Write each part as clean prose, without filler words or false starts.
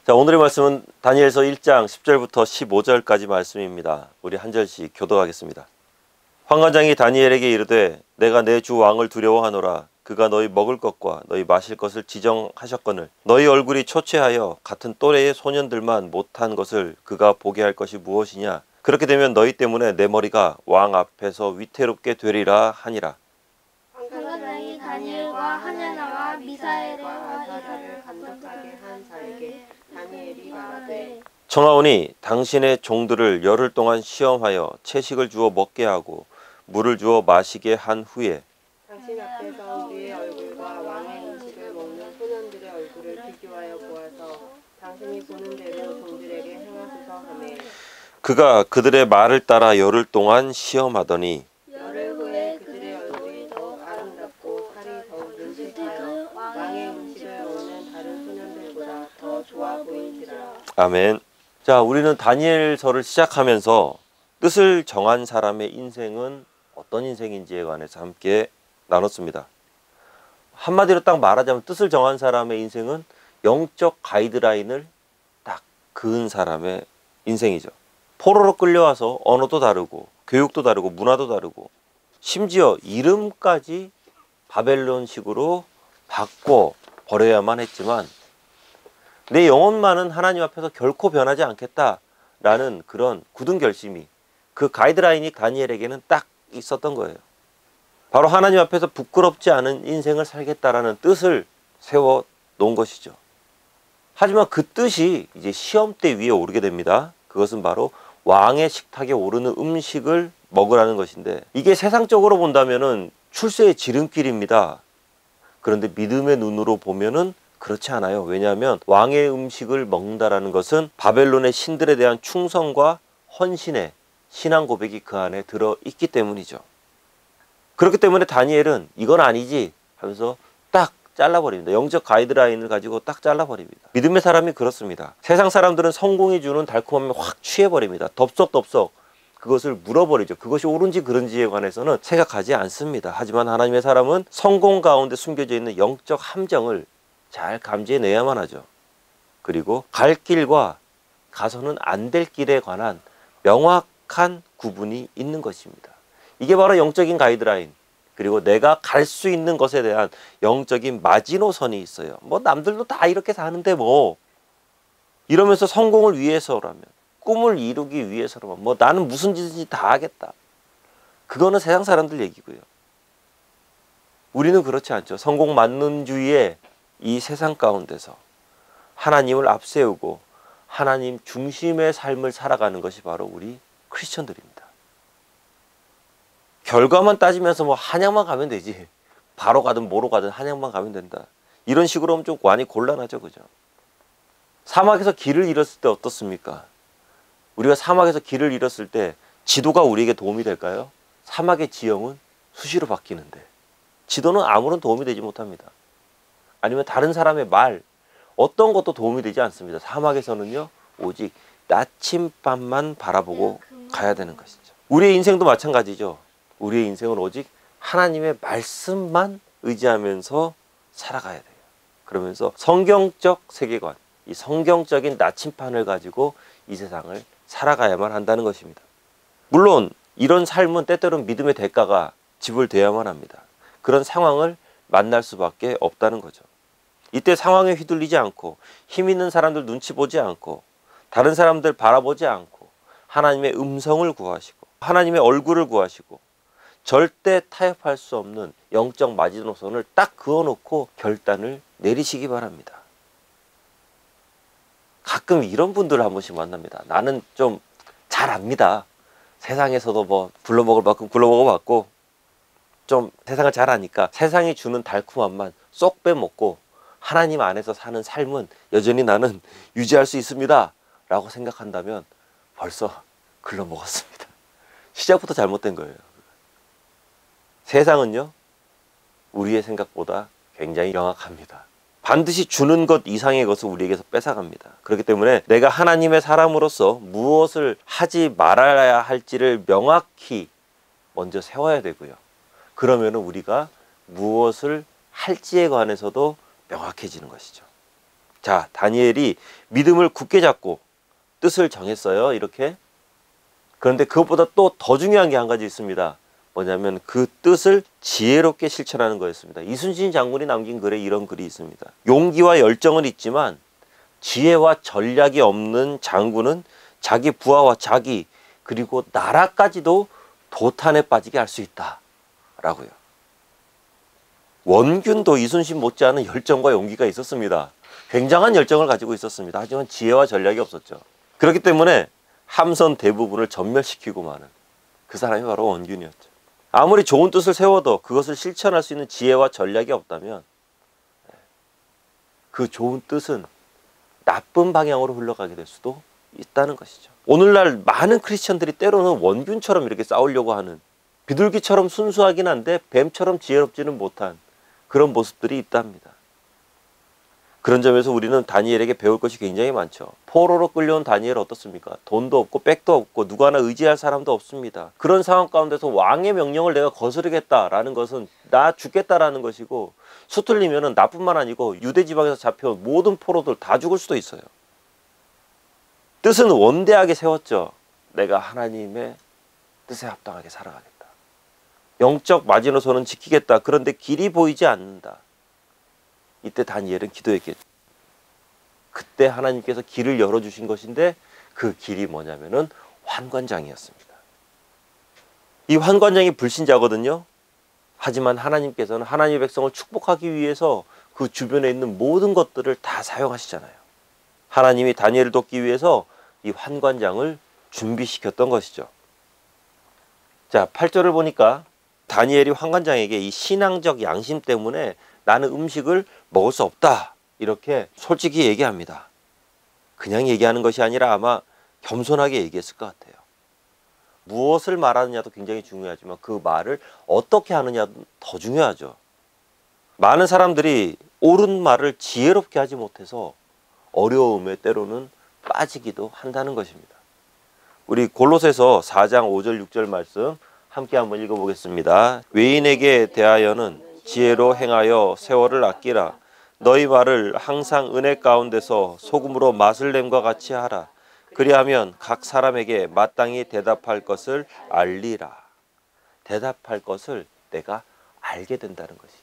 자, 오늘의 말씀은 다니엘서 1장 10절부터 15절까지 말씀입니다. 우리 한 절씩 교도하겠습니다. 환관장이 다니엘에게 이르되 내가 내 주 왕을 두려워하노라. 그가 너희 먹을 것과 너희 마실 것을 지정하셨거늘 너희 얼굴이 초췌하여 같은 또래의 소년들만 못한 것을 그가 보게 할 것이 무엇이냐. 그렇게 되면 너희 때문에 내 머리가 왕 앞에서 위태롭게 되리라 하니라. 환관장이 다니엘과 하냐나와 미사엘과 아사랴를 감독하게 한 자에게 다니엘이 말하되 청하오니 당신의 종들을 열흘 동안 시험하여 채식을 주어 먹게 하고 물을 주어 마시게 한 후에 당신 앞에서 우리의 얼굴과 왕의 음식을 먹는 소년들의 얼굴을 비교하여 보아서 당신이 보는 대로 종들에게 행하소서 하매 그가 그들의 말을 따라 열흘 동안 시험하더니 열흘 후에 그들의 얼굴이 더욱 아름답고 살이 더욱 눈빛하여 왕의 음식을 먹는 다른 소년들보다 더 좋아 보인지라. 아멘. 자, 우리는 다니엘서를 시작하면서 뜻을 정한 사람의 인생은 어떤 인생인지에 관해서 함께 나눴습니다. 한마디로 딱 말하자면 뜻을 정한 사람의 인생은 영적 가이드라인을 딱 그은 사람의 인생이죠. 포로로 끌려와서 언어도 다르고 교육도 다르고 문화도 다르고 심지어 이름까지 바벨론식으로 바꿔 버려야만 했지만 내 영혼만은 하나님 앞에서 결코 변하지 않겠다라는 그런 굳은 결심이 그 가이드라인이 다니엘에게는 딱 있었던 거예요. 바로 하나님 앞에서 부끄럽지 않은 인생을 살겠다라는 뜻을 세워 놓은 것이죠. 하지만 그 뜻이 이제 시험대 위에 오르게 됩니다. 그것은 바로 왕의 식탁에 오르는 음식을 먹으라는 것인데 이게 세상적으로 본다면은 출세의 지름길입니다. 그런데 믿음의 눈으로 보면은 그렇지 않아요. 왜냐하면 왕의 음식을 먹는다라는 것은 바벨론의 신들에 대한 충성과 헌신의 신앙 고백이 그 안에 들어있기 때문이죠. 그렇기 때문에 다니엘은 이건 아니지 하면서 딱 잘라버립니다. 영적 가이드라인을 가지고 딱 잘라버립니다. 믿음의 사람이 그렇습니다. 세상 사람들은 성공이 주는 달콤함에 확 취해버립니다. 덥석덥석 그것을 물어버리죠. 그것이 옳은지 그른지에 관해서는 생각하지 않습니다. 하지만 하나님의 사람은 성공 가운데 숨겨져 있는 영적 함정을 잘 감지해내야만 하죠. 그리고 갈 길과 가서는 안 될 길에 관한 명확한 구분이 있는 것입니다. 이게 바로 영적인 가이드라인, 그리고 내가 갈 수 있는 것에 대한 영적인 마지노선이 있어요. 뭐 남들도 다 이렇게 사는데 뭐 이러면서 성공을 위해서라면, 꿈을 이루기 위해서라면 뭐 나는 무슨 짓이든지 다 하겠다. 그거는 세상 사람들 얘기고요. 우리는 그렇지 않죠. 성공 만능주의의 이 세상 가운데서 하나님을 앞세우고 하나님 중심의 삶을 살아가는 것이 바로 우리 크리스천들입니다. 결과만 따지면서 뭐 한양만 가면 되지. 바로 가든 뭐로 가든 한양만 가면 된다. 이런 식으로 하면 좀 많이 곤란하죠. 그죠? 사막에서 길을 잃었을 때 어떻습니까? 우리가 사막에서 길을 잃었을 때 지도가 우리에게 도움이 될까요? 사막의 지형은 수시로 바뀌는데 지도는 아무런 도움이 되지 못합니다. 아니면 다른 사람의 말 어떤 것도 도움이 되지 않습니다. 사막에서는요 오직 나침반만 바라보고 가야 되는 것이죠. 우리의 인생도 마찬가지죠. 우리의 인생은 오직 하나님의 말씀만 의지하면서 살아가야 돼요. 그러면서 성경적 세계관, 이 성경적인 나침반을 가지고 이 세상을 살아가야만 한다는 것입니다. 물론 이런 삶은 때때로는 믿음의 대가가 지불돼야만 합니다. 그런 상황을 만날 수밖에 없다는 거죠. 이때 상황에 휘둘리지 않고 힘 있는 사람들 눈치 보지 않고 다른 사람들 바라보지 않고 하나님의 음성을 구하시고 하나님의 얼굴을 구하시고 절대 타협할 수 없는 영적 마지노선을 딱 그어놓고 결단을 내리시기 바랍니다. 가끔 이런 분들을 한 번씩 만납니다. 나는 좀 잘 압니다. 세상에서도 뭐 굴러먹을 만큼 굴러먹어봤고 좀 세상을 잘 아니까 세상이 주는 달콤함만 쏙 빼먹고 하나님 안에서 사는 삶은 여전히 나는 유지할 수 있습니다 라고 생각한다면 벌써 글러먹었습니다. 시작부터 잘못된 거예요. 세상은요 우리의 생각보다 굉장히 영악합니다. 반드시 주는 것 이상의 것을 우리에게서 뺏어갑니다. 그렇기 때문에 내가 하나님의 사람으로서 무엇을 하지 말아야 할지를 명확히 먼저 세워야 되고요. 그러면 우리가 무엇을 할지에 관해서도 명확해지는 것이죠. 자, 다니엘이 믿음을 굳게 잡고 뜻을 정했어요. 이렇게. 그런데 그것보다 또 더 중요한 게 한 가지 있습니다. 뭐냐면 그 뜻을 지혜롭게 실천하는 거였습니다. 이순신 장군이 남긴 글에 이런 글이 있습니다. 용기와 열정은 있지만 지혜와 전략이 없는 장군은 자기 부하와 자기 그리고 나라까지도 도탄에 빠지게 할 수 있다 라고요. 원균도 이순신 못지않은 열정과 용기가 있었습니다. 굉장한 열정을 가지고 있었습니다. 하지만 지혜와 전략이 없었죠. 그렇기 때문에 함선 대부분을 전멸시키고 마는 그 사람이 바로 원균이었죠. 아무리 좋은 뜻을 세워도 그것을 실천할 수 있는 지혜와 전략이 없다면 그 좋은 뜻은 나쁜 방향으로 흘러가게 될 수도 있다는 것이죠. 오늘날 많은 크리스천들이 때로는 원균처럼 이렇게 싸우려고 하는, 비둘기처럼 순수하긴 한데 뱀처럼 지혜롭지는 못한 그런 모습들이 있답니다. 그런 점에서 우리는 다니엘에게 배울 것이 굉장히 많죠. 포로로 끌려온 다니엘 어떻습니까? 돈도 없고 백도 없고 누구 하나 의지할 사람도 없습니다. 그런 상황 가운데서 왕의 명령을 내가 거스르겠다라는 것은 나 죽겠다라는 것이고, 수틀리면은 나뿐만 아니고 유대 지방에서 잡혀온 모든 포로들 다 죽을 수도 있어요. 뜻은 원대하게 세웠죠. 내가 하나님의 뜻에 합당하게 살아가겠다. 영적 마지노선은 지키겠다. 그런데 길이 보이지 않는다. 이때 다니엘은 기도했겠죠. 그때 하나님께서 길을 열어주신 것인데 그 길이 뭐냐면은 환관장이었습니다. 이 환관장이 불신자거든요. 하지만 하나님께서는 하나님의 백성을 축복하기 위해서 그 주변에 있는 모든 것들을 다 사용하시잖아요. 하나님이 다니엘을 돕기 위해서 이 환관장을 준비시켰던 것이죠. 자, 8절을 보니까 다니엘이 환관장에게 이 신앙적 양심 때문에 나는 음식을 먹을 수 없다 이렇게 솔직히 얘기합니다. 그냥 얘기하는 것이 아니라 아마 겸손하게 얘기했을 것 같아요. 무엇을 말하느냐도 굉장히 중요하지만 그 말을 어떻게 하느냐도 더 중요하죠. 많은 사람들이 옳은 말을 지혜롭게 하지 못해서 어려움에 때로는 빠지기도 한다는 것입니다. 우리 골로새서 4장 5절 6절 말씀 함께 한번 읽어보겠습니다. 외인에게 대하여는 지혜로 행하여 세월을 아끼라. 너희 말을 항상 은혜 가운데서 소금으로 맛을 냄과 같이 하라. 그리하면 각 사람에게 마땅히 대답할 것을 알리라. 대답할 것을 내가 알게 된다는 것이죠.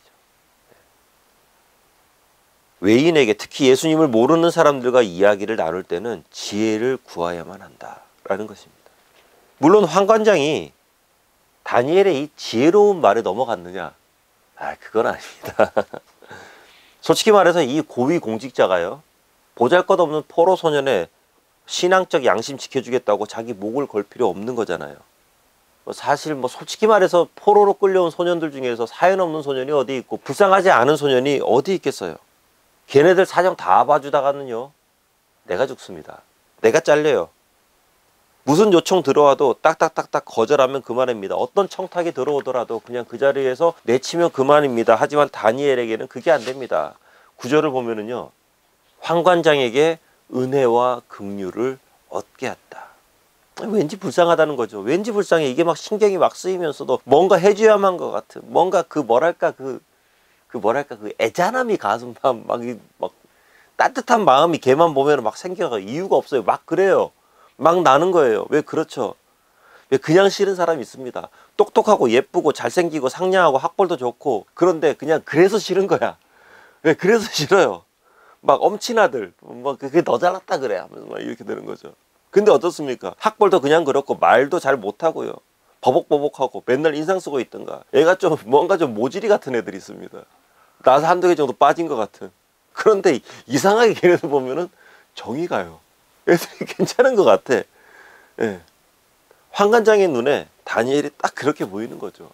외인에게, 특히 예수님을 모르는 사람들과 이야기를 나눌 때는 지혜를 구해야만 한다라는 것입니다. 물론 환관장이 다니엘의 이 지혜로운 말에 넘어갔느냐? 그건 아닙니다. 솔직히 말해서 이 고위 공직자가요, 보잘것없는 포로 소년의 신앙적 양심 지켜주겠다고 자기 목을 걸 필요 없는 거잖아요. 사실 솔직히 말해서 포로로 끌려온 소년들 중에서 사연 없는 소년이 어디 있고 불쌍하지 않은 소년이 어디 있겠어요. 걔네들 사정 다 봐주다가는요 내가 죽습니다. 내가 잘려요. 무슨 요청 들어와도 딱딱딱딱 거절하면 그만입니다. 어떤 청탁이 들어오더라도 그냥 그 자리에서 내치면 그만입니다. 하지만 다니엘에게는 그게 안 됩니다. 구절을 보면은요, 환관장에게 은혜와 긍휼을 얻게 했다. 왠지 불쌍하다는 거죠. 왠지 불쌍해. 이게 막 신경이 막 쓰이면서도 뭔가 해줘야만 것 같은, 뭔가 그 애잔함이 가슴 막 따뜻한 마음이 걔만 보면 막 생겨가 이유가 없어요. 막 그래요. 막 나는 거예요. 왜 그렇죠? 왜 그냥 싫은 사람이 있습니다. 똑똑하고 예쁘고 잘생기고 상냥하고 학벌도 좋고, 그런데 그냥 그래서 싫은 거야. 왜 그래서 싫어요? 막 엄친아들 그게 더 잘났다 그래 하면서 막 이렇게 되는 거죠. 근데 어떻습니까? 학벌도 그냥 그렇고 말도 잘 못하고요, 버벅버벅하고 맨날 인상 쓰고 있던가, 애가 좀 뭔가 좀 모질이 같은 애들이 있습니다. 나서 한두 개 정도 빠진 것 같은. 그런데 이상하게 걔네들 보면은 정이 가요. 애들이 괜찮은 것 같아. 예. 환관장의 눈에 다니엘이 딱 그렇게 보이는 거죠.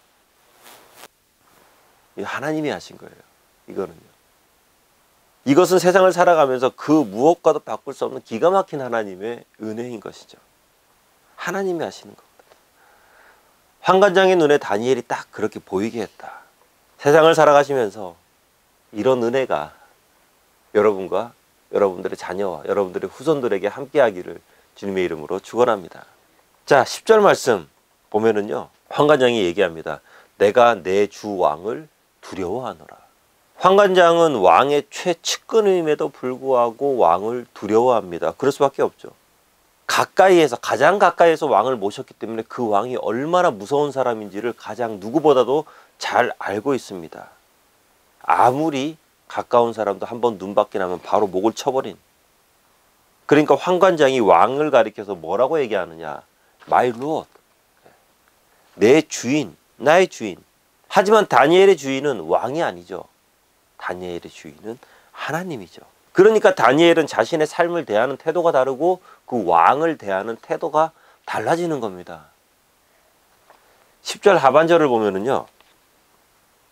하나님이 하신 거예요. 이거는요. 이것은 세상을 살아가면서 그 무엇과도 바꿀 수 없는 기가 막힌 하나님의 은혜인 것이죠. 하나님이 하시는 겁니다. 환관장의 눈에 다니엘이 딱 그렇게 보이게 했다. 세상을 살아가시면서 이런 은혜가 여러분과 여러분들의 자녀와 여러분들의 후손들에게 함께하기를 주님의 이름으로 축원합니다. 자, 10절 말씀 보면은요, 환관장이 얘기합니다. 내가 내 주 왕을 두려워하노라. 환관장은 왕의 최측근임에도 불구하고 왕을 두려워합니다. 그럴 수밖에 없죠. 가까이에서, 가장 가까이에서 왕을 모셨기 때문에 그 왕이 얼마나 무서운 사람인지를 가장 누구보다도 잘 알고 있습니다. 아무리 가까운 사람도 한번 눈밖에 나면 바로 목을 쳐버린. 그러니까 환관장이 왕을 가리켜서 뭐라고 얘기하느냐. My Lord. 내 주인, 나의 주인. 하지만 다니엘의 주인은 왕이 아니죠. 다니엘의 주인은 하나님이죠. 그러니까 다니엘은 자신의 삶을 대하는 태도가 다르고 그 왕을 대하는 태도가 달라지는 겁니다. 10절 하반절을 보면은요.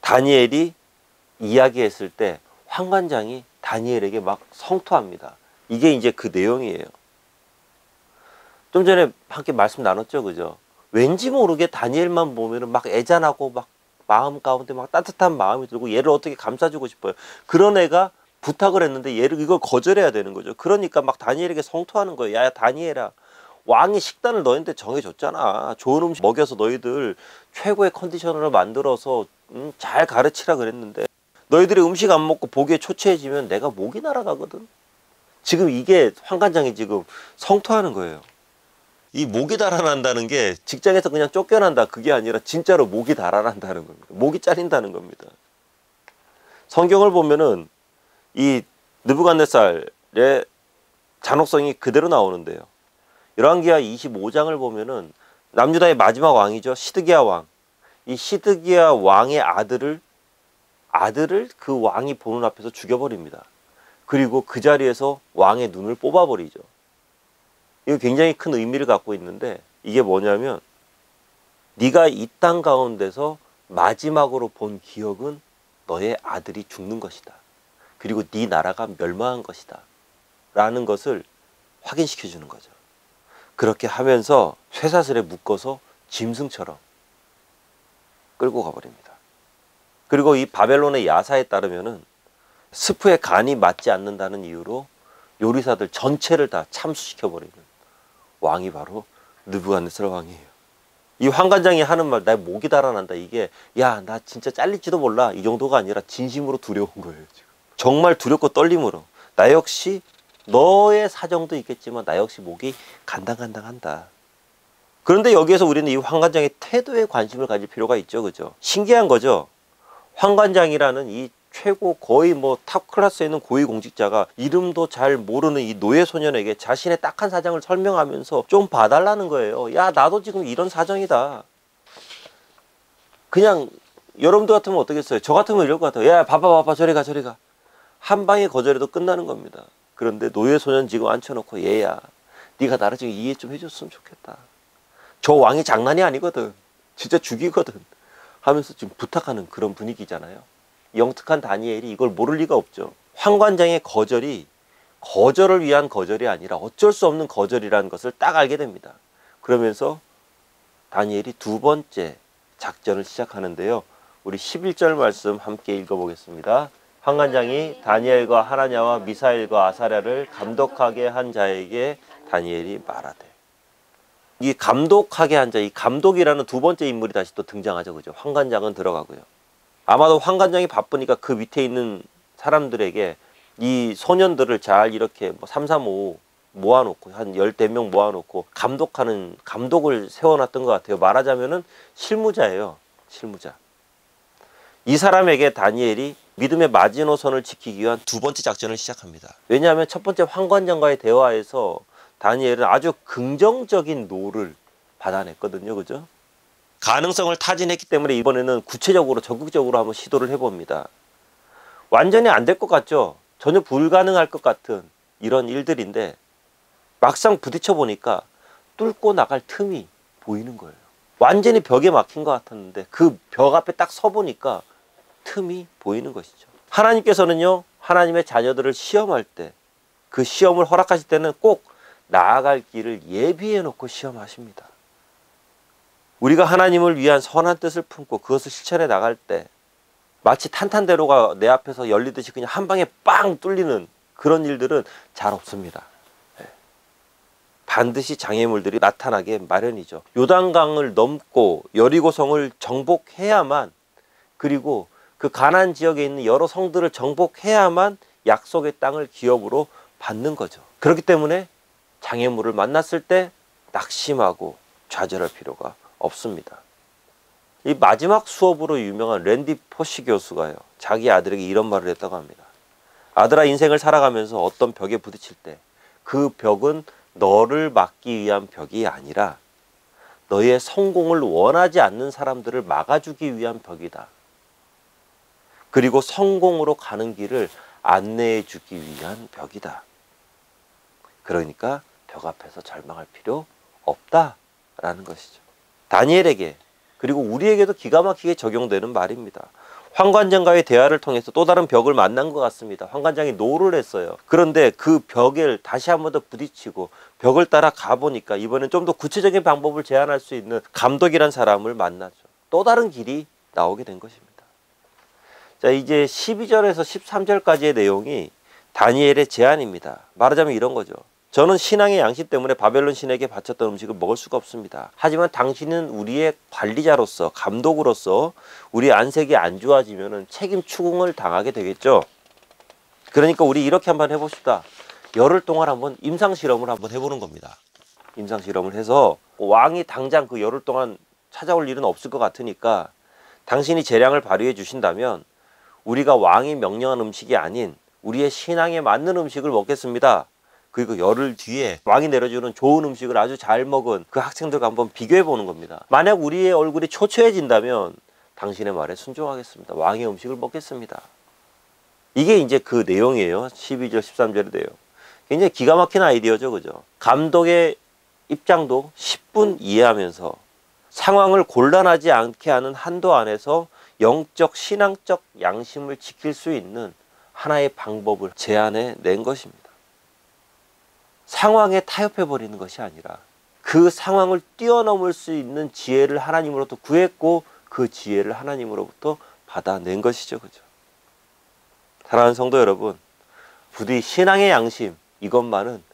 다니엘이 이야기했을 때 환관장이 다니엘에게 막 성토합니다. 이게 이제 그 내용이에요. 좀 전에 함께 말씀 나눴죠. 그죠? 왠지 모르게 다니엘만 보면은 막 애잔하고 막 마음 가운데 막 따뜻한 마음이 들고 얘를 어떻게 감싸주고 싶어요. 그런 애가 부탁을 했는데 얘를 이걸 거절해야 되는 거죠. 그러니까 막 다니엘에게 성토하는 거예요. 야, 다니엘아, 왕이 식단을 너희한테 정해줬잖아. 좋은 음식 먹여서 너희들 최고의 컨디션을 만들어서 잘 가르치라 그랬는데 너희들이 음식 안 먹고 보기에 초췌해지면 내가 목이 날아가거든. 지금 이게 환관장이 지금 성토하는 거예요. 이 목이 달아난다는 게 직장에서 그냥 쫓겨난다 그게 아니라 진짜로 목이 달아난다는 겁니다. 목이 잘린다는 겁니다. 성경을 보면은 이 느부갓네살의 잔혹성이 그대로 나오는데요. 열왕기하 25장을 보면은 남유다의 마지막 왕이죠. 시드기야 왕. 이 시드기야 왕의 아들을 그 왕이 보는 앞에서 죽여버립니다. 그리고 그 자리에서 왕의 눈을 뽑아버리죠. 이거 굉장히 큰 의미를 갖고 있는데 이게 뭐냐면 네가 이 땅 가운데서 마지막으로 본 기억은 너의 아들이 죽는 것이다. 그리고 네 나라가 멸망한 것이다. 라는 것을 확인시켜 주는 거죠. 그렇게 하면서 쇠사슬에 묶어서 짐승처럼 끌고 가버립니다. 그리고 이 바벨론의 야사에 따르면은 스프에 간이 맞지 않는다는 이유로 요리사들 전체를 다 참수시켜버리는 왕이 바로 느부갓네살 왕이에요. 이 환관장이 하는 말, 나 목이 달아난다. 이게 야, 나 진짜 잘릴지도 몰라. 이 정도가 아니라 진심으로 두려운 거예요. 지금. 정말 두렵고 떨림으로. 나 역시 너의 사정도 있겠지만 나 역시 목이 간당간당한다. 그런데 여기에서 우리는 이 환관장의 태도에 관심을 가질 필요가 있죠. 그죠? 신기한 거죠. 환관장이라는 이 최고 거의 뭐 탑 클래스에 있는 고위공직자가 이름도 잘 모르는 이 노예 소년에게 자신의 딱한 사정을 설명하면서 좀 봐달라는 거예요. 야, 나도 지금 이런 사정이다. 그냥 여러분들 같으면 어떻겠어요? 저 같으면 이럴 것 같아요. 야, 봐봐 저리 가. 한 방에 거절해도 끝나는 겁니다. 그런데 노예 소년 지금 앉혀놓고 얘야, 네가 나를 좀 이해 좀 해줬으면 좋겠다. 저 왕이 장난이 아니거든. 진짜 죽이거든. 하면서 지금 부탁하는 그런 분위기잖아요. 영특한 다니엘이 이걸 모를 리가 없죠. 환관장의 거절이 거절을 위한 거절이 아니라 어쩔 수 없는 거절이라는 것을 딱 알게 됩니다. 그러면서 다니엘이 두 번째 작전을 시작하는데요. 우리 11절 말씀 함께 읽어보겠습니다. 환관장이 다니엘과 하나냐와 미사엘과 아사랴를 감독하게 한 자에게 다니엘이 말하되. 이 감독하게 한 자, 이 감독이라는 두 번째 인물이 다시 또 등장하죠. 그죠? 환관장은 들어가고요. 아마도 환관장이 바쁘니까 그 밑에 있는 사람들에게 이 소년들을 잘 이렇게 뭐 335 모아놓고 한 10명 모아놓고 감독을 세워놨던 것 같아요. 말하자면은 실무자예요. 실무자. 이 사람에게 다니엘이 믿음의 마지노선을 지키기 위한 두 번째 작전을 시작합니다. 왜냐하면 첫 번째 환관장과의 대화에서 다니엘은 아주 긍정적인 노를 받아냈거든요. 그죠? 가능성을 타진했기 때문에 이번에는 구체적으로 적극적으로 한번 시도를 해봅니다. 완전히 안 될 것 같죠? 전혀 불가능할 것 같은 이런 일들인데 막상 부딪혀 보니까 뚫고 나갈 틈이 보이는 거예요. 완전히 벽에 막힌 것 같았는데 그 벽 앞에 딱 서보니까 틈이 보이는 것이죠. 하나님께서는요, 하나님의 자녀들을 시험할 때 그 시험을 허락하실 때는 꼭 나아갈 길을 예비해 놓고 시험하십니다. 우리가 하나님을 위한 선한 뜻을 품고 그것을 실천해 나갈 때 마치 탄탄대로가 내 앞에서 열리듯이 그냥 한 방에 빵 뚫리는 그런 일들은 잘 없습니다. 반드시 장애물들이 나타나게 마련이죠. 요단강을 넘고 여리고성을 정복해야만, 그리고 그 가나안 지역에 있는 여러 성들을 정복해야만 약속의 땅을 기업으로 받는 거죠. 그렇기 때문에 장애물을 만났을 때 낙심하고 좌절할 필요가 없습니다. 이 마지막 수업으로 유명한 랜디 포시 교수가요, 자기 아들에게 이런 말을 했다고 합니다. 아들아, 인생을 살아가면서 어떤 벽에 부딪힐 때 그 벽은 너를 막기 위한 벽이 아니라 너의 성공을 원하지 않는 사람들을 막아주기 위한 벽이다. 그리고 성공으로 가는 길을 안내해 주기 위한 벽이다. 그러니까 벽 앞에서 절망할 필요 없다라는 것이죠. 다니엘에게, 그리고 우리에게도 기가 막히게 적용되는 말입니다. 환관장과의 대화를 통해서 또 다른 벽을 만난 것 같습니다. 환관장이 노를 했어요. 그런데 그 벽을 다시 한 번 더 부딪히고 벽을 따라 가보니까 이번엔 좀 더 구체적인 방법을 제안할 수 있는 감독이란 사람을 만나죠. 또 다른 길이 나오게 된 것입니다. 자, 이제 12절에서 13절까지의 내용이 다니엘의 제안입니다. 말하자면 이런 거죠. 저는 신앙의 양심 때문에 바벨론 신에게 바쳤던 음식을 먹을 수가 없습니다. 하지만 당신은 우리의 관리자로서, 감독으로서 우리 안색이 안 좋아지면 책임 추궁을 당하게 되겠죠. 그러니까 우리 이렇게 한번 해봅시다. 열흘 동안 한번 임상실험을 한번 해보는 겁니다. 임상실험을 해서 왕이 당장 그 열흘 동안 찾아올 일은 없을 것 같으니까 당신이 재량을 발휘해 주신다면 우리가 왕이 명령한 음식이 아닌 우리의 신앙에 맞는 음식을 먹겠습니다. 그리고 열흘 뒤에 왕이 내려주는 좋은 음식을 아주 잘 먹은 그 학생들과 한번 비교해 보는 겁니다. 만약 우리의 얼굴이 초췌해진다면 당신의 말에 순종하겠습니다. 왕의 음식을 먹겠습니다. 이게 이제 그 내용이에요. 12절 13절의 내용. 굉장히 기가 막힌 아이디어죠. 그죠? 감독의 입장도 10분 이해하면서 상황을 곤란하지 않게 하는 한도 안에서 영적 신앙적 양심을 지킬 수 있는 하나의 방법을 제안해 낸 것입니다. 상황에 타협해버리는 것이 아니라 그 상황을 뛰어넘을 수 있는 지혜를 하나님으로부터 구했고 그 지혜를 하나님으로부터 받아낸 것이죠. 그죠? 사랑하는 성도 여러분, 부디 신앙의 양심 이것만은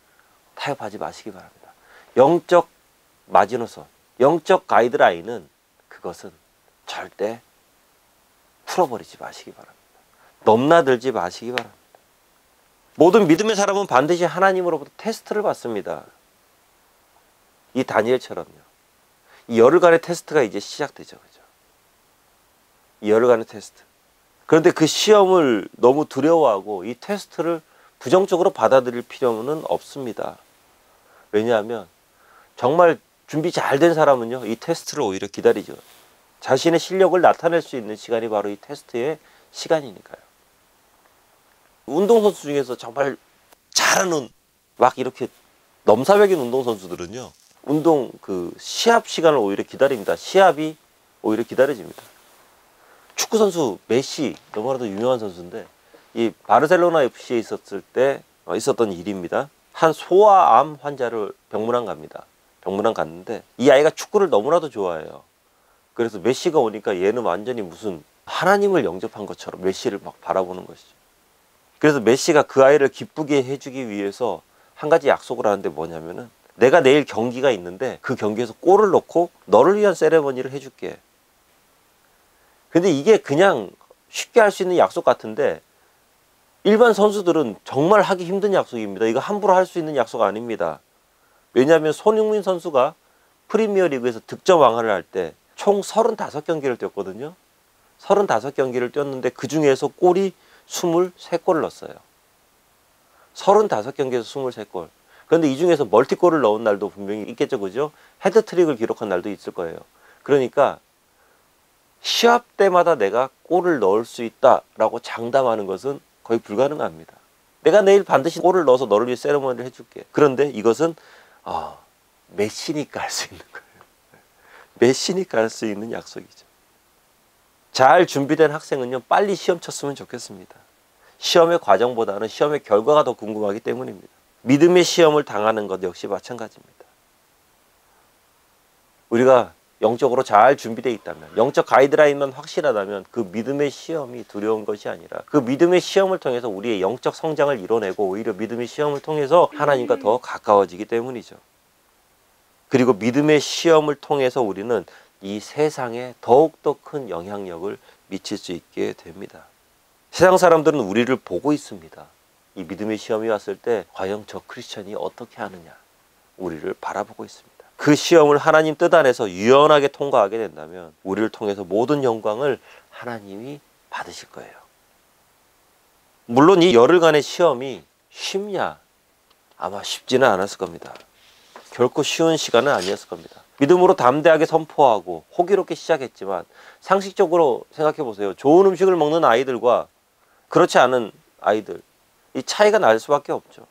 타협하지 마시기 바랍니다. 영적 마지노선, 영적 가이드라인은 그것은 절대 풀어버리지 마시기 바랍니다. 넘나들지 마시기 바랍니다. 모든 믿음의 사람은 반드시 하나님으로부터 테스트를 받습니다. 이 다니엘처럼요. 이 열흘간의 테스트가 이제 시작되죠. 그죠? 이 열흘간의 테스트. 그런데 그 시험을 너무 두려워하고 이 테스트를 부정적으로 받아들일 필요는 없습니다. 왜냐하면 정말 준비 잘 된 사람은요, 이 테스트를 오히려 기다리죠. 자신의 실력을 나타낼 수 있는 시간이 바로 이 테스트의 시간이니까요. 운동선수 중에서 정말 잘하는 막 이렇게 넘사벽인 운동선수들은요, 운동 그 시합 시간을 오히려 기다립니다. 시합이 오히려 기다려집니다. 축구선수 메시, 너무나도 유명한 선수인데 이 바르셀로나 FC에 있었을 때 있었던 일입니다. 한 소아암 환자를 병문안 갑니다. 병문안 갔는데 이 아이가 축구를 너무나도 좋아해요. 그래서 메시가 오니까 얘는 완전히 무슨 하나님을 영접한 것처럼 메시를 막 바라보는 것이죠. 그래서 메시가 그 아이를 기쁘게 해주기 위해서 한 가지 약속을 하는데 뭐냐면은 내가 내일 경기가 있는데 그 경기에서 골을 넣고 너를 위한 세레머니를 해줄게. 근데 이게 그냥 쉽게 할 수 있는 약속 같은데 일반 선수들은 정말 하기 힘든 약속입니다. 이거 함부로 할 수 있는 약속 아닙니다. 왜냐하면 손흥민 선수가 프리미어리그에서 득점 왕화를 할 때 총 35경기를 뛰었거든요. 35경기를 뛰었는데 그 중에서 골이 23골을 넣었어요. 35경기에서 23골. 그런데 이 중에서 멀티골을 넣은 날도 분명히 있겠죠. 그죠? 헤드트릭을 기록한 날도 있을 거예요. 그러니까 시합 때마다 내가 골을 넣을 수 있다라고 장담하는 것은 거의 불가능합니다. 내가 내일 반드시 골을 넣어서 너를 위해 세레머니를 해줄게. 그런데 이것은 메시니까 할 수 있는 거예요. 메시니까 할 수 있는 약속이죠. 잘 준비된 학생은요, 빨리 시험 쳤으면 좋겠습니다. 시험의 과정보다는 시험의 결과가 더 궁금하기 때문입니다. 믿음의 시험을 당하는 것 역시 마찬가지입니다. 우리가 영적으로 잘 준비되어 있다면, 영적 가이드라인만 확실하다면 그 믿음의 시험이 두려운 것이 아니라 그 믿음의 시험을 통해서 우리의 영적 성장을 이뤄내고 오히려 믿음의 시험을 통해서 하나님과 더 가까워지기 때문이죠. 그리고 믿음의 시험을 통해서 우리는 이 세상에 더욱더 큰 영향력을 미칠 수 있게 됩니다. 세상 사람들은 우리를 보고 있습니다. 이 믿음의 시험이 왔을 때 과연 저 크리스천이 어떻게 하느냐 우리를 바라보고 있습니다. 그 시험을 하나님 뜻 안에서 유연하게 통과하게 된다면 우리를 통해서 모든 영광을 하나님이 받으실 거예요. 물론 이 열흘간의 시험이 쉽냐? 아마 쉽지는 않았을 겁니다. 결코 쉬운 시간은 아니었을 겁니다. 믿음으로 담대하게 선포하고 호기롭게 시작했지만 상식적으로 생각해 보세요. 좋은 음식을 먹는 아이들과 그렇지 않은 아이들, 이 차이가 날 수밖에 없죠.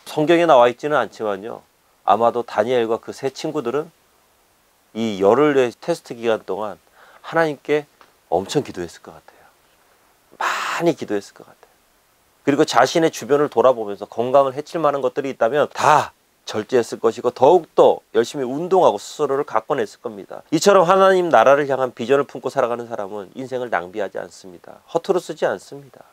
성경에 나와 있지는 않지만요. 아마도 다니엘과 그 세 친구들은 이 열흘의 테스트 기간 동안 하나님께 엄청 기도했을 것 같아요. 많이 기도했을 것 같아요. 그리고 자신의 주변을 돌아보면서 건강을 해칠 만한 것들이 있다면 다 절제했을 것이고 더욱더 열심히 운동하고 스스로를 가꿔냈을 겁니다. 이처럼 하나님 나라를 향한 비전을 품고 살아가는 사람은 인생을 낭비하지 않습니다. 허투루 쓰지 않습니다.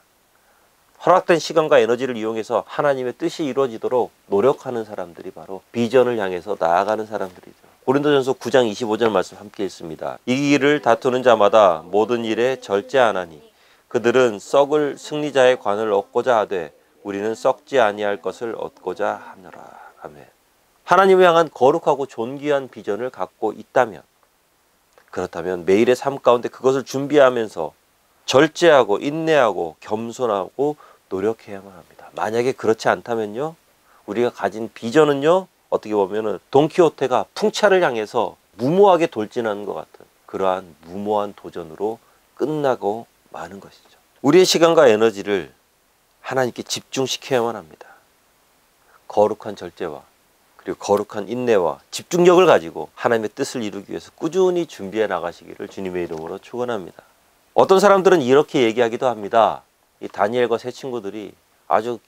허락된 시간과 에너지를 이용해서 하나님의 뜻이 이루어지도록 노력하는 사람들이 바로 비전을 향해서 나아가는 사람들이죠. 고린도전서 9장 25절 말씀 함께 읽습니다. 이기기를 다투는 자마다 모든 일에 절제하나니 그들은 썩을 승리자의 관을 얻고자 하되 우리는 썩지 아니할 것을 얻고자 하노라. 아멘. 하나님을 향한 거룩하고 존귀한 비전을 갖고 있다면, 그렇다면 매일의 삶 가운데 그것을 준비하면서 절제하고 인내하고 겸손하고 노력해야만 합니다. 만약에 그렇지 않다면요, 우리가 가진 비전은요, 어떻게 보면은 돈키호테가 풍차를 향해서 무모하게 돌진하는 것 같은 그러한 무모한 도전으로 끝나고 마는 것이죠. 우리의 시간과 에너지를 하나님께 집중시켜야만 합니다. 거룩한 절제와 그리고 거룩한 인내와 집중력을 가지고 하나님의 뜻을 이루기 위해서 꾸준히 준비해 나가시기를 주님의 이름으로 축원합니다. 어떤 사람들은 이렇게 얘기하기도 합니다. 이 다니엘과 세 친구들이 아주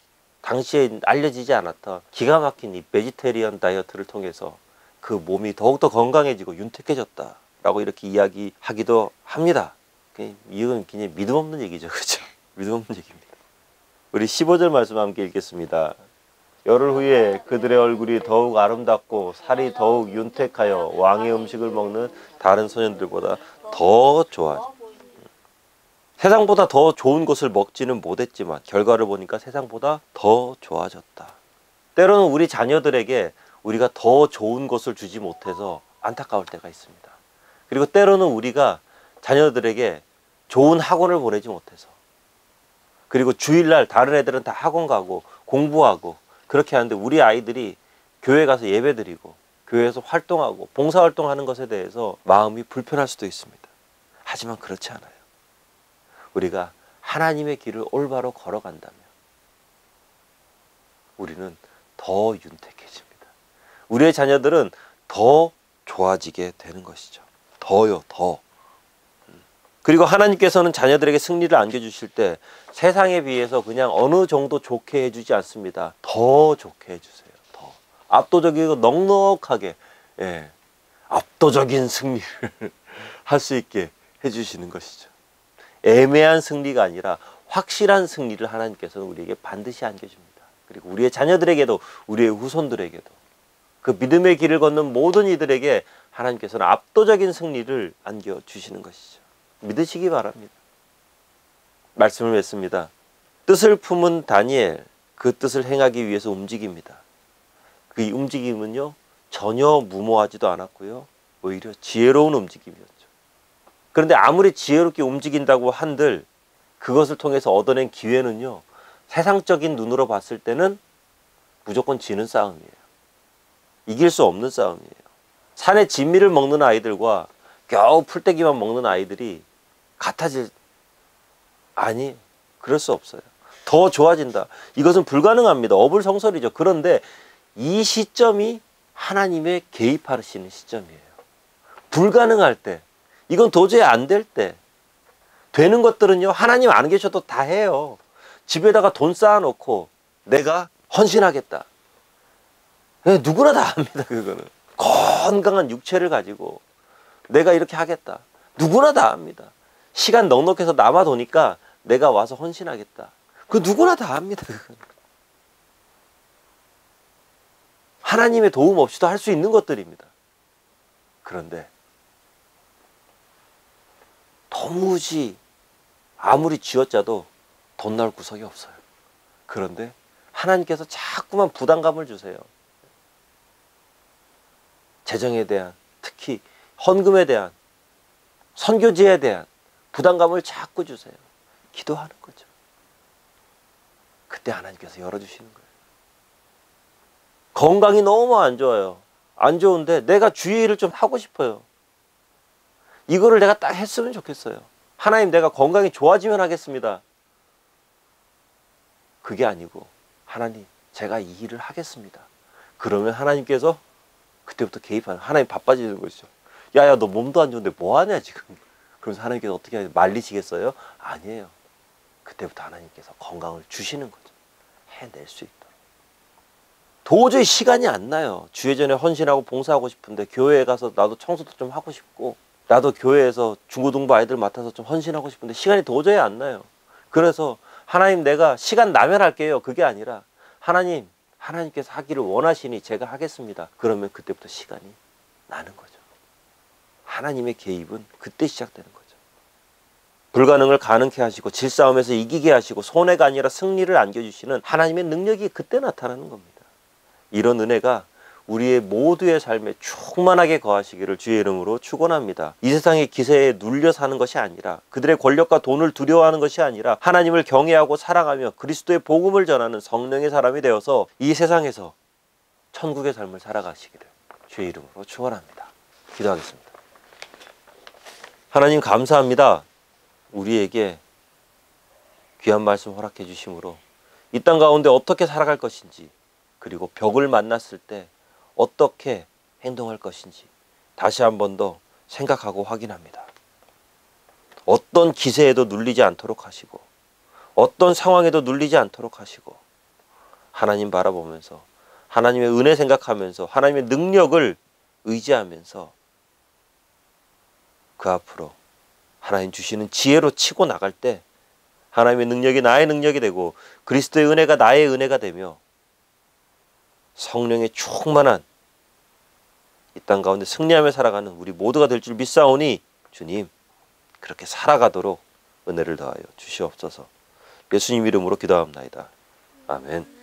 당시에 알려지지 않았던 기가 막힌 이 베지테리언 다이어트를 통해서 그 몸이 더욱더 건강해지고 윤택해졌다라고 이렇게 이야기하기도 합니다. 이건 그냥 믿음 없는 얘기죠. 그렇죠? 믿음 없는 얘기입니다. 우리 15절 말씀 함께 읽겠습니다. 열흘 후에 그들의 얼굴이 더욱 아름답고 살이 더욱 윤택하여 왕의 음식을 먹는 다른 소년들보다 더 좋아. 세상보다 더 좋은 것을 먹지는 못했지만 결과를 보니까 세상보다 더 좋아졌다. 때로는 우리 자녀들에게 우리가 더 좋은 것을 주지 못해서 안타까울 때가 있습니다. 그리고 때로는 우리가 자녀들에게 좋은 학원을 보내지 못해서, 그리고 주일날 다른 애들은 다 학원 가고 공부하고 그렇게 하는데 우리 아이들이 교회 가서 예배드리고 교회에서 활동하고 봉사활동하는 것에 대해서 마음이 불편할 수도 있습니다. 하지만 그렇지 않아요. 우리가 하나님의 길을 올바로 걸어간다면 우리는 더 윤택해집니다. 우리의 자녀들은 더 좋아지게 되는 것이죠. 더요, 더. 그리고 하나님께서는 자녀들에게 승리를 안겨주실 때 세상에 비해서 그냥 어느 정도 좋게 해주지 않습니다. 더 좋게 해주세요. 더 압도적이고 넉넉하게, 압도적인 승리를 할 수 있게 해주시는 것이죠. 애매한 승리가 아니라 확실한 승리를 하나님께서는 우리에게 반드시 안겨줍니다. 그리고 우리의 자녀들에게도 우리의 후손들에게도 그 믿음의 길을 걷는 모든 이들에게 하나님께서는 압도적인 승리를 안겨주시는 것이죠. 믿으시기 바랍니다. 말씀을 맺습니다. 뜻을 품은 다니엘, 그 뜻을 행하기 위해서 움직입니다. 그 움직임은요, 전혀 무모하지도 않았고요, 오히려 지혜로운 움직임이었죠. 그런데 아무리 지혜롭게 움직인다고 한들 그것을 통해서 얻어낸 기회는요, 세상적인 눈으로 봤을 때는 무조건 지는 싸움이에요. 이길 수 없는 싸움이에요. 산의 진미를 먹는 아이들과 겨우 풀떼기만 먹는 아이들이 같아질, 아니, 그럴 수 없어요. 더 좋아진다. 이것은 불가능합니다. 어불성설이죠. 그런데 이 시점이 하나님의 개입하시는 시점이에요. 불가능할 때, 이건 도저히 안 될 때, 되는 것들은요, 하나님 안 계셔도 다 해요. 집에다가 돈 쌓아놓고 내가 헌신하겠다. 누구나 다 합니다. 그거는 건강한 육체를 가지고 내가 이렇게 하겠다. 누구나 다 합니다. 시간 넉넉해서 남아도니까 내가 와서 헌신하겠다. 그 누구나 다 합니다. 그건. 하나님의 도움 없이도 할 수 있는 것들입니다. 그런데 도무지 아무리 쥐어짜도 돈 나올 구석이 없어요. 그런데 하나님께서 자꾸만 부담감을 주세요. 재정에 대한, 특히 헌금에 대한, 선교지에 대한 부담감을 자꾸 주세요. 기도하는 거죠. 그때 하나님께서 열어주시는 거예요. 건강이 너무 안 좋아요. 안 좋은데 내가 주의 일을 좀 하고 싶어요. 이거를 내가 딱 했으면 좋겠어요. 하나님, 내가 건강이 좋아지면 하겠습니다. 그게 아니고, 하나님, 제가 이 일을 하겠습니다. 그러면 하나님께서 그때부터 개입하는, 하나님 바빠지는 것이죠. 야야, 너 몸도 안 좋은데 뭐 하냐 지금. 그러면서 하나님께서 어떻게 하냐, 말리시겠어요? 아니에요. 그때부터 하나님께서 건강을 주시는 거죠. 해낼 수 있도록. 도저히 시간이 안 나요. 주예전에 헌신하고 봉사하고 싶은데, 교회에 가서 나도 청소도 좀 하고 싶고, 나도 교회에서 중고등부 아이들 맡아서 좀 헌신하고 싶은데 시간이 도저히 안 나요. 그래서 하나님, 내가 시간 나면 할게요. 그게 아니라, 하나님, 하나님께서 하기를 원하시니 제가 하겠습니다. 그러면 그때부터 시간이 나는 거죠. 하나님의 개입은 그때 시작되는 거죠. 불가능을 가능케 하시고 질싸움에서 이기게 하시고 손해가 아니라 승리를 안겨주시는 하나님의 능력이 그때 나타나는 겁니다. 이런 은혜가 우리의 모두의 삶에 충만하게 거하시기를 주의 이름으로 축원합니다. 이 세상의 기세에 눌려 사는 것이 아니라, 그들의 권력과 돈을 두려워하는 것이 아니라, 하나님을 경외하고 사랑하며 그리스도의 복음을 전하는 성령의 사람이 되어서 이 세상에서 천국의 삶을 살아가시기를 주의 이름으로 축원합니다. 기도하겠습니다. 하나님, 감사합니다. 우리에게 귀한 말씀 허락해 주심으로 이 땅 가운데 어떻게 살아갈 것인지, 그리고 벽을 만났을 때 어떻게 행동할 것인지 다시 한 번 더 생각하고 확인합니다. 어떤 기세에도 눌리지 않도록 하시고, 어떤 상황에도 눌리지 않도록 하시고, 하나님 바라보면서, 하나님의 은혜 생각하면서, 하나님의 능력을 의지하면서 그 앞으로 하나님 주시는 지혜로 치고 나갈 때 하나님의 능력이 나의 능력이 되고 그리스도의 은혜가 나의 은혜가 되며 성령의 충만한 이 땅 가운데 승리하며 살아가는 우리 모두가 될 줄 믿사오니, 주님, 그렇게 살아가도록 은혜를 더하여 주시옵소서. 예수님 이름으로 기도합나이다. 아멘.